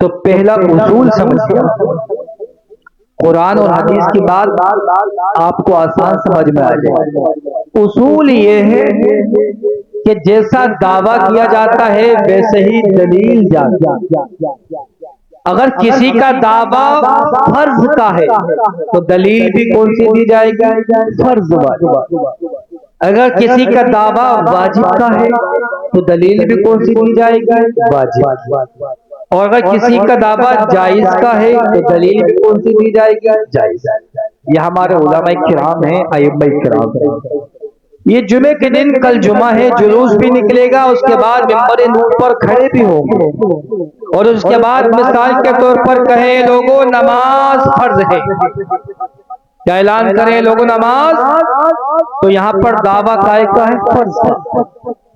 تو پہلا اصول سمجھیے، قرآن اور حدیث کی بات آپ کو آسان سمجھ میں آ جائے۔ اصول یہ ہے کہ جیسا دعویٰ کیا جاتا ہے ویسے ہی دلیل جاتا ہے۔ اگر کسی کا دعویٰ فرض کا ہے تو دلیل بھی کون سی دی جائے گی؟ فرض والی۔ اگر کسی کا دعویٰ واجب کا ہے تو دلیل بھی کون سی دی جائے گی؟ واجب۔ اور اگر کسی کا دعویٰ جائز کا ہے تو دلیل بھی کون سی دی جائے گی؟ جائز۔ یہ ہمارے علماء کرام ہیں، ائمہ کرام ہیں۔ یہ جمعے کے دن کل جمعہ ہے، جلوس بھی نکلے گا، اس کے بعد ممبر نور پر کھڑے بھی ہوں گے، اور اس کے بعد مثال کے طور پر کہیں لوگوں نماز فرض ہے، کیا اعلان کریں لوگوں نماز، تو یہاں پر دعویٰ قائل کا ہے فرض ہے۔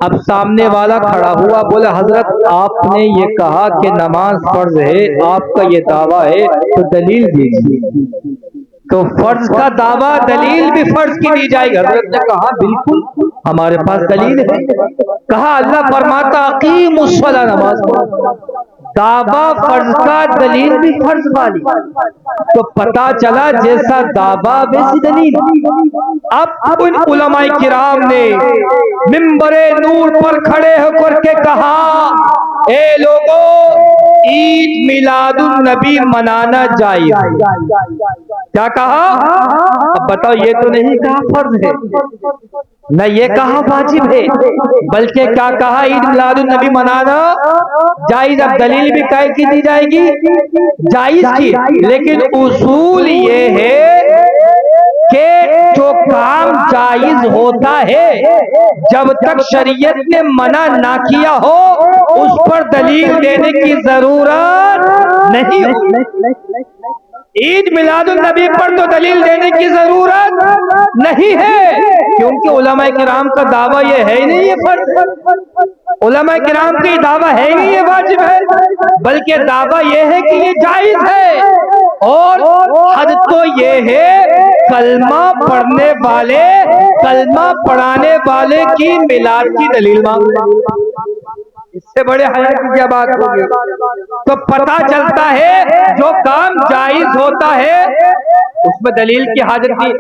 اب سامنے والا کھڑا ہوا، بولے حضرت آپ نے یہ کہا کہ نماز فرض ہے، آپ کا یہ دعویٰ ہے تو دلیل دیجیے۔ تو فرض کا دعویٰ دلیل بھی فرض کی دی جائے گی۔ حضرت نے کہا بالکل ہمارے پاس دلیل ہے۔ کہا اللہ فرماتا اقیموا الصلاۃ، نماز پڑھو۔ دعویٰ فرض کا دلیل بھی فرض والی، تو پتا چلا جیسا دعویٰ ویسی دلیل۔ اب ان علماء کرام نے ممبر نور پر کھڑے ہو کر کے کہا اے لوگوں عید میلاد النبی منانا جائز ہے۔ کیا کہا؟ اب بتاؤ، یہ تو نہیں کہا فرض ہے، نہ یہ کہا واجب ہے، بلکہ کیا کہا عید میلاد النبی منانا جائز۔ اب دلیل بھی قائل کی دی جائے گی جائز کی، لیکن اصول یہ ہے کہ جو کام جائز ہوتا ہے جب تک شریعت نے منع نہ کیا ہو اس پر دلیل دینے کی ضرورت نہیں ہوتی۔ عید میلاد النبی پر تو دلیل دینے کی ضرورت نہیں ہے، کیونکہ علماء کرام کا دعویٰ یہ ہے ہی نہیں یہ فرض، علماء کرام کی دعویٰ ہے ہی نہیں یہ واجب ہے، بلکہ دعویٰ یہ ہے کہ یہ جائز ہے۔ اور حد تو یہ ہے کلمہ پڑھنے والے، کلمہ پڑھانے والے کی میلاد کی دلیل مانگتے، اس سے بڑے حیا کی کیا بات ہوگی؟ تو پتہ چلتا ہے جو کام جائز ہوتا ہے اس میں دلیل کی حاجت نہیں۔